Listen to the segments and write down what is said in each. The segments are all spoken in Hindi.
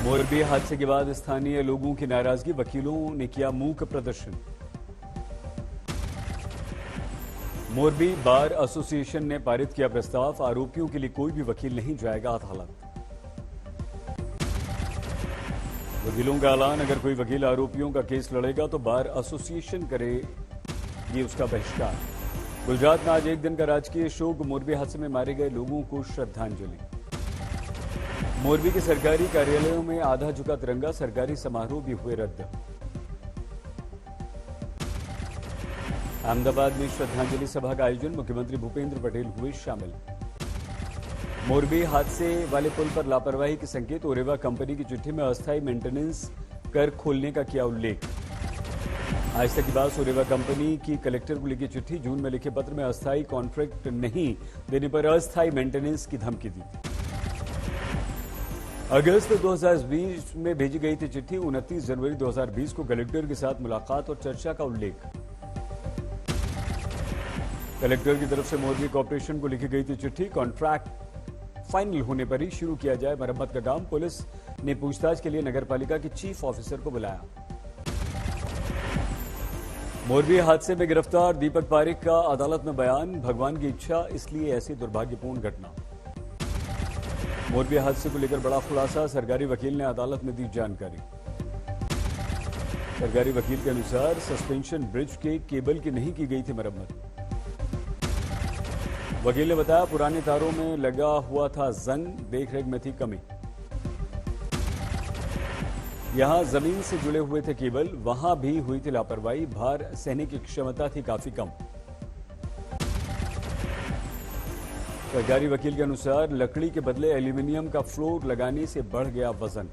मोरबी हादसे के बाद स्थानीय लोगों की नाराजगी, वकीलों ने किया मूक प्रदर्शन। मोरबी बार एसोसिएशन ने पारित किया प्रस्ताव, आरोपियों के लिए कोई भी वकील नहीं जाएगा अदालत। वकीलों का ऐलान, अगर कोई वकील आरोपियों का केस लड़ेगा तो बार एसोसिएशन करेगी उसका बहिष्कार। गुजरात में आज एक दिन का राजकीय शोक, मोरबी हादसे में मारे गए लोगों को श्रद्धांजलि। मोरबी के सरकारी कार्यालयों में आधा झुका तिरंगा, सरकारी समारोह भी हुए रद्द। अहमदाबाद में श्रद्धांजलि सभा का आयोजन, मुख्यमंत्री भूपेंद्र पटेल हुए शामिल। मोरबी हादसे वाले पुल पर लापरवाही के संकेत, ओरेवा कंपनी की चिट्ठी में अस्थायी मेंटेनेंस कर खोलने का किया उल्लेख। आज तक की बात, ओरेवा कंपनी की कलेक्टर को लिखी चिट्ठी, जून में लिखे पत्र में अस्थायी कॉन्ट्रैक्ट नहीं देने पर अस्थायी मेंटेनेंस की धमकी दी। अगस्त 2020 में भेजी गई थी चिट्ठी, 29 जनवरी 2020 को कलेक्टर के साथ मुलाकात और चर्चा का उल्लेख। कलेक्टर की तरफ से मोरबी कॉर्पोरेशन को लिखी गई थी चिट्ठी, कॉन्ट्रैक्ट फाइनल होने पर ही शुरू किया जाए मरम्मत का काम। पुलिस ने पूछताछ के लिए नगरपालिका के चीफ ऑफिसर को बुलाया। मोरबी हादसे में गिरफ्तार दीपक पारेख का अदालत में बयान, भगवान की इच्छा इसलिए ऐसी दुर्भाग्यपूर्ण घटना। मोरबी हादसे को लेकर बड़ा खुलासा, सरकारी वकील ने अदालत में दी जानकारी। सरकारी वकील के अनुसार सस्पेंशन ब्रिज के केबल की नहीं की गई थी मरम्मत। वकील ने बताया, पुराने तारों में लगा हुआ था जंग, देखरेख में थी कमी। यहां जमीन से जुड़े हुए थे केबल, वहां भी हुई थी लापरवाही, भार सहने की क्षमता थी काफी कम। सरकारी वकील के अनुसार लकड़ी के बदले एल्यूमिनियम का फ्लोर लगाने से बढ़ गया वजन।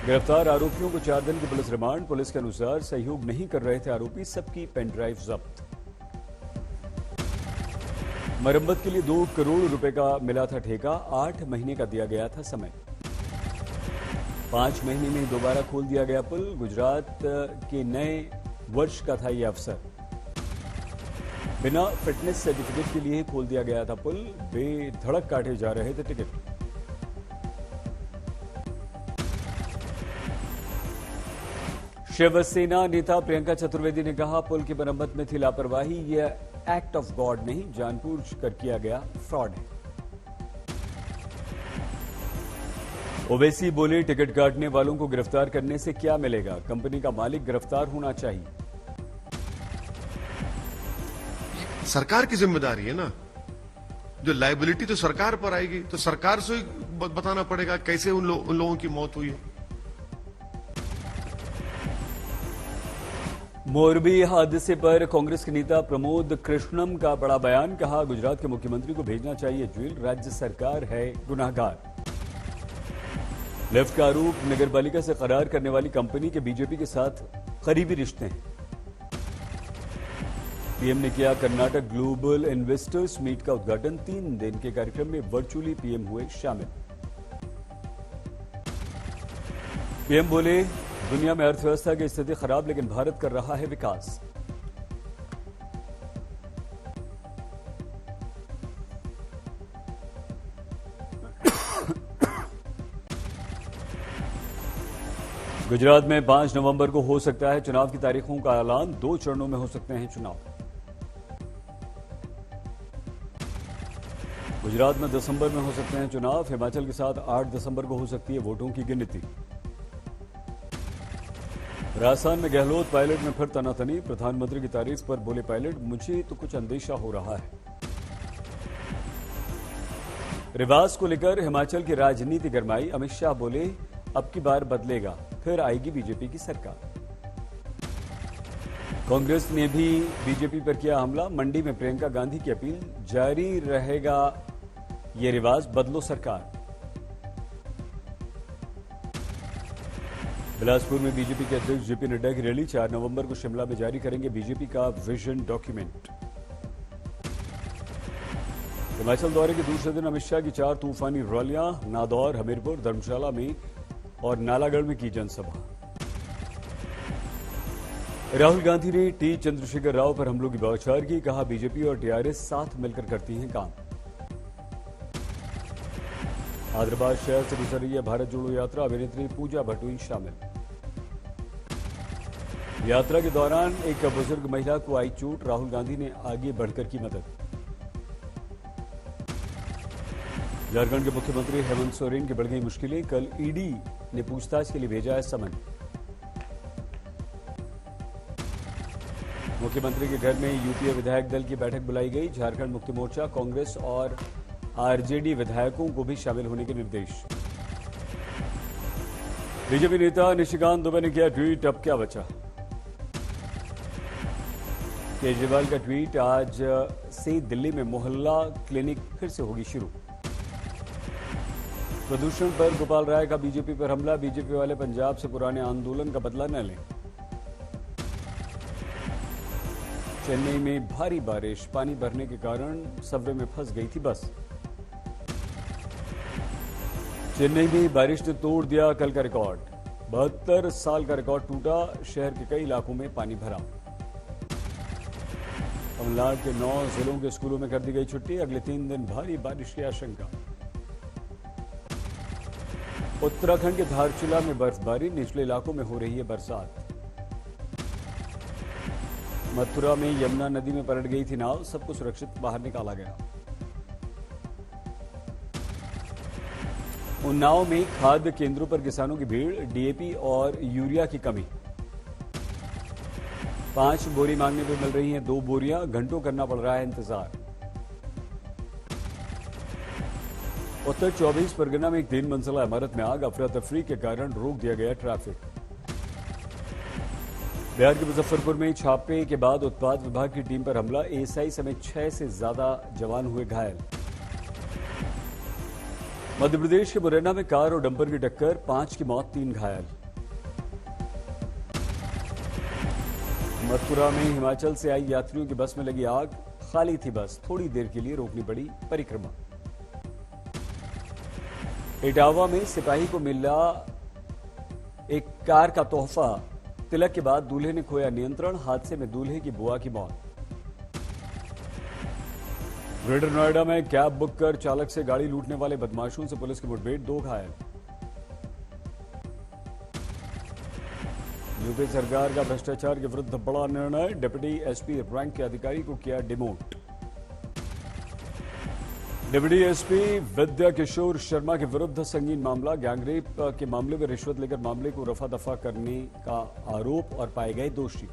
गिरफ्तार आरोपियों को 4 दिन की पुलिस रिमांड, पुलिस के अनुसार सहयोग नहीं कर रहे थे आरोपी, सबकी पेनड्राइव जब्त। मरम्मत के लिए 2 करोड़ रुपए का मिला था ठेका, 8 महीने का दिया गया था समय। 5 महीने में दोबारा खोल दिया गया पुल, गुजरात के नए वर्ष का था यह अवसर। बिना फिटनेस सर्टिफिकेट के लिए खोल दिया गया था पुल, बेधड़क काटे जा रहे थे टिकट। शिवसेना नेता प्रियंका चतुर्वेदी ने कहा, पुल की मरम्मत में थी लापरवाही, यह एक्ट ऑफ गॉड नहीं, जानबूझ कर किया गया फ्रॉड है। ओवैसी बोले, टिकट काटने वालों को गिरफ्तार करने से क्या मिलेगा, कंपनी का मालिक गिरफ्तार होना चाहिए। सरकार की जिम्मेदारी है ना, जो लायबिलिटी तो सरकार पर आएगी, तो सरकार से ही बताना पड़ेगा कैसे उन लोगों की मौत हुई है। मोरबी हादसे पर कांग्रेस के नेता प्रमोद कृष्णम का बड़ा बयान, कहा, गुजरात के मुख्यमंत्री को भेजना चाहिए जेल, राज्य सरकार है गुनाहगार। लिफ्ट का आरोप, नगरपालिका से करार करने वाली कंपनी के बीजेपी के साथ करीबी रिश्ते हैं। पीएम ने किया कर्नाटक ग्लोबल इन्वेस्टर्स मीट का उद्घाटन, 3 दिन के कार्यक्रम में वर्चुअली पीएम हुए शामिल। पीएम बोले, दुनिया में अर्थव्यवस्था की स्थिति खराब, लेकिन भारत कर रहा है विकास। गुजरात में 5 नवंबर को हो सकता है चुनाव की तारीखों का ऐलान, 2 चरणों में हो सकते हैं चुनाव। गुजरात में दिसंबर में हो सकते हैं चुनाव, हिमाचल के साथ 8 दिसंबर को हो सकती है वोटों की गिनती। राजस्थान में गहलोत पायलट में फिर तनातनी, प्रधानमंत्री की तारीफ पर बोले पायलट, मुझे तो कुछ अंदेशा हो रहा है। रिवाज को लेकर हिमाचल की राजनीति गरमाई, अमित शाह बोले, अब की बार बदलेगा, फिर आएगी बीजेपी की सरकार। कांग्रेस ने भी बीजेपी पर किया हमला, मंडी में प्रियंका गांधी की अपील, जारी रहेगा ये रिवाज, बदलो सरकार। बिलासपुर में बीजेपी के अध्यक्ष जेपी नड्डा की रैली, 4 नवंबर को शिमला में जारी करेंगे बीजेपी का विजन डॉक्यूमेंट। हिमाचल दौरे के दूसरे दिन अमित शाह की 4 तूफानी रैलियां, नादौर, हमीरपुर, धर्मशाला में और नालागढ़ में की जनसभा। राहुल गांधी ने टी चंद्रशेखर राव पर हमलों की बौछार की, कहा, बीजेपी और टीआरएस साथ मिलकर करती हैं काम। हैदराबाद शहर से गुजर रही है भारत जोड़ो यात्रा, अभिनेत्री पूजा भट्ट हुई शामिल। यात्रा के दौरान एक बुजुर्ग महिला को आई चोट, राहुल गांधी ने आगे बढ़कर की मदद। झारखंड के मुख्यमंत्री हेमंत सोरेन की बढ़ गई मुश्किलें, कल ईडी ने पूछताछ के लिए भेजा है समन। मुख्यमंत्री के घर में यूपीए विधायक दल की बैठक बुलाई गई, झारखंड मुक्ति मोर्चा, कांग्रेस और आरजेडी विधायकों को भी शामिल होने के निर्देश। बीजेपी नेता निशिकांत दुबे ने किया ट्वीट, अब क्या बचा। केजरीवाल का ट्वीट, आज से दिल्ली में मोहल्ला क्लिनिक फिर से होगी शुरू। प्रदूषण पर गोपाल राय का बीजेपी पर हमला, बीजेपी वाले पंजाब से पुराने आंदोलन का बदला न लें। चेन्नई में भारी बारिश, पानी भरने के कारण सबवे में फंस गई थी बस। चेन्नई में बारिश ने तोड़ दिया कल का रिकॉर्ड, 72 साल का रिकॉर्ड टूटा, शहर के कई इलाकों में पानी भरा। तमिलनाडु के 9 जिलों के स्कूलों में कर दी गई छुट्टी, अगले 3 दिन भारी बारिश की आशंका। उत्तराखंड के धारचूला में बर्फबारी, निचले इलाकों में हो रही है बरसात। मथुरा में यमुना नदी में पलट गई थी नाव, सबको सुरक्षित बाहर निकाला गया। उन्नाव में खाद्य केंद्रों पर किसानों की भीड़, डीएपी और यूरिया की कमी। 5 बोरी मांगने पर मिल रही हैं 2 बोरियां, घंटों करना पड़ रहा है इंतजार। उत्तर 24 परगना में एक 3 मंजिला इमारत में आग, अफरा तफरी के कारण रोक दिया गया ट्रैफिक। बिहार के मुजफ्फरपुर में छापे के बाद उत्पाद विभाग की टीम पर हमला, एएसआई समेत 6 से ज्यादा जवान हुए घायल। मध्य प्रदेश के मुरैना में कार और डंपर की टक्कर, 5 की मौत, 3 घायल। मथुरा में हिमाचल से आई यात्रियों की बस में लगी आग, खाली थी बस, थोड़ी देर के लिए रोकनी पड़ी परिक्रमा। इटावा में सिपाही को मिला एक कार का तोहफा, तिलक के बाद दूल्हे ने खोया नियंत्रण, हादसे में दूल्हे की बुआ की मौत। ग्रेटर नोएडा में कैब बुक कर चालक से गाड़ी लूटने वाले बदमाशों से पुलिस की मुठभेड़, 2 घायल। यूपी सरकार का भ्रष्टाचार के विरुद्ध बड़ा निर्णय, डिप्टी एसपी रैंक के अधिकारी को किया डिमोट। डिप्टी एसपी विद्या किशोर शर्मा के विरुद्ध संगीन मामला, गैंगरेप के मामले में रिश्वत लेकर मामले को रफा दफा करने का आरोप और पाए गए दोषी।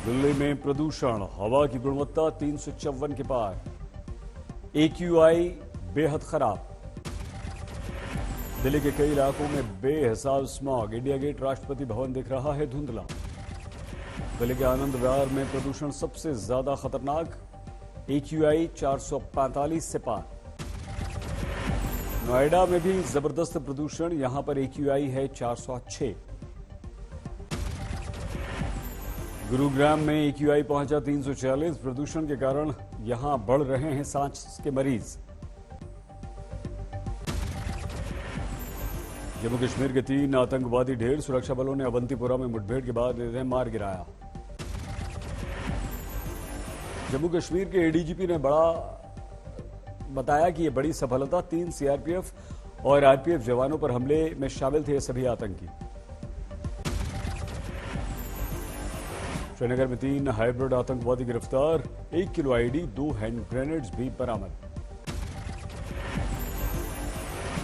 दिल्ली में प्रदूषण, हवा की गुणवत्ता 354 के पार, एक्यूआई बेहद खराब। दिल्ली के कई इलाकों में बेहिसाब smog, India gate Rashtrapati Bhavan दिख रहा है धुंधला। दिल्ली के आनंद विहार में प्रदूषण सबसे ज्यादा खतरनाक, एक्यूआई 445 से पार। नोएडा में भी जबरदस्त प्रदूषण, यहां पर एक्यूआई है 406। गुरुग्राम में एक्यूआई पहुंचा 340, प्रदूषण के कारण यहां बढ़ रहे हैं सांस के मरीज। जम्मू कश्मीर के 3 आतंकवादी ढेर, सुरक्षा बलों ने अवंतीपुरा में मुठभेड़ के बाद इन्हें मार गिराया। जम्मू कश्मीर के एडीजीपी ने बताया कि यह बड़ी सफलता, 3 सीआरपीएफ और आरपीएफ जवानों पर हमले में शामिल थे ये सभी आतंकी। श्रीनगर में 3 हाइब्रिड आतंकवादी गिरफ्तार, 1 किलो आईडी, 2 हैंड ग्रेनेड्स भी बरामद।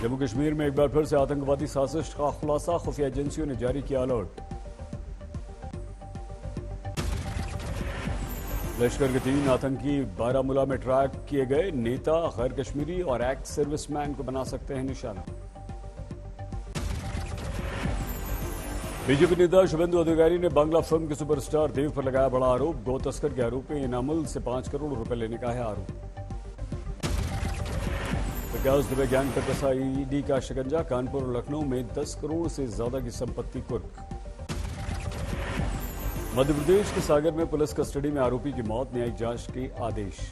जम्मू कश्मीर में एक बार फिर से आतंकवादी साजिश का खुलासा, खुफिया एजेंसियों ने जारी किया अलर्ट। लश्कर के 3 आतंकी बारामूला में ट्रैक किए गए, नेता, गैर कश्मीरी और एक्स सर्विसमैन को बना सकते हैं निशाना। बीजेपी नेता शुभेंदु अधिकारी ने बांग्ला फिल्म के सुपरस्टार देव पर लगाया बड़ा आरोप, गौ तस्कर के आरोप में इनामुल से 5 करोड़ रुपए लेने का है आरोप। विकास दुबे गैंग पर कसा ईडी का शिकंजा, कानपुर और लखनऊ में 10 करोड़ से ज्यादा की संपत्ति कुर्क। मध्य प्रदेश के सागर में पुलिस कस्टडी में आरोपी की मौत, न्यायिक जांच के आदेश।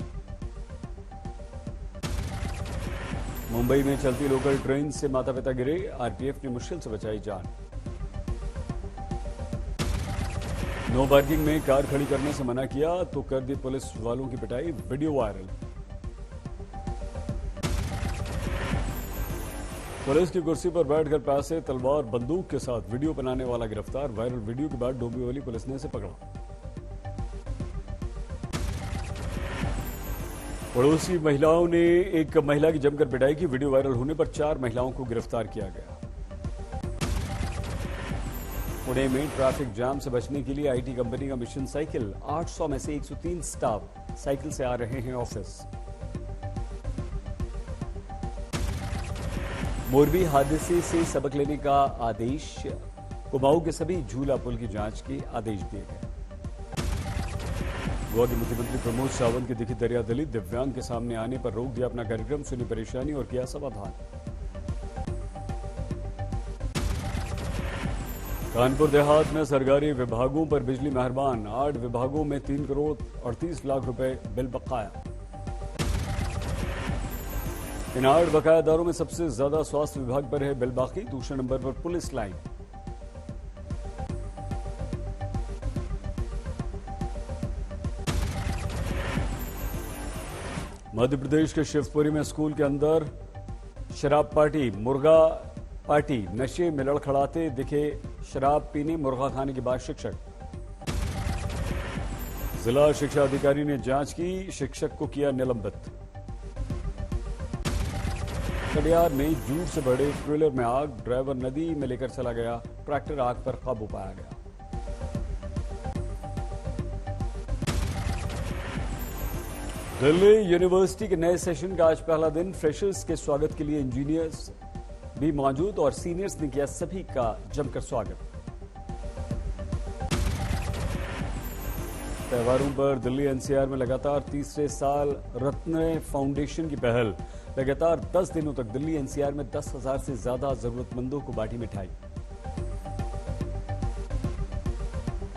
मुंबई में चलती लोकल ट्रेन से माता पिता गिरे, आरपीएफ ने मुश्किल से बचाई जान। नो पार्किंग में कार खड़ी करने से मना किया तो कर दी पुलिस वालों की पिटाई, वीडियो वायरल। पुलिस की कुर्सी पर बैठकर पैसे तलवार बंदूक के साथ वीडियो बनाने वाला गिरफ्तार। वायरल वीडियो के बाद डोंबिवली पुलिस ने इसे पकड़ा। पड़ोसी महिलाओं ने एक महिला की जमकर पिटाई की। वीडियो वायरल होने पर 4 महिलाओं को गिरफ्तार किया गया। पुणे में ट्रैफिक जाम से बचने के लिए आईटी कंपनी का मिशन साइकिल। 800 में से 103 स्टाफ साइकिल से आ रहे हैं ऑफिस। मोरबी हादसे से सबक लेने का आदेश। कुमाऊं के सभी झूला पुल की जांच के आदेश दिए गए। गोवा के मुख्यमंत्री प्रमोद सावंत की दिखी दरिया दलित। दिव्यांग के सामने आने पर रोक दिया अपना कार्यक्रम, सुनी परेशानी और किया समाधान। कानपुर देहात में सरकारी विभागों पर बिजली मेहरबान। 8 विभागों में 3 करोड़ 38 लाख रुपए बिल बकाया। इन 8 बकायादारों में सबसे ज्यादा स्वास्थ्य विभाग पर है बिल बाकी। दूसरे नंबर पर पुलिस लाइन। मध्य प्रदेश के शिवपुरी में स्कूल के अंदर शराब पार्टी, मुर्गा पार्टी। नशे में लड़खड़ाते दिखे शराब पीने, मुर्गा खाने के बाद शिक्षक। जिला शिक्षा अधिकारी ने जांच की, शिक्षक को किया निलंबित। कटिहार में जूट से भरे ट्रेलर में आग। ड्राइवर नदी में लेकर चला गया। ट्रैक्टर आग पर काबू पाया गया। दिल्ली यूनिवर्सिटी के नए सेशन का आज पहला दिन। फ्रेशर्स के स्वागत के लिए इंजीनियर्स भी मौजूद और सीनियर्स ने किया सभी का जमकर स्वागत। त्योहारों पर दिल्ली एनसीआर में लगातार तीसरे साल रत्न फाउंडेशन की पहल। लगातार 10 दिनों तक दिल्ली एनसीआर में 10,000 से ज्यादा जरूरतमंदों को बांटी मिठाई।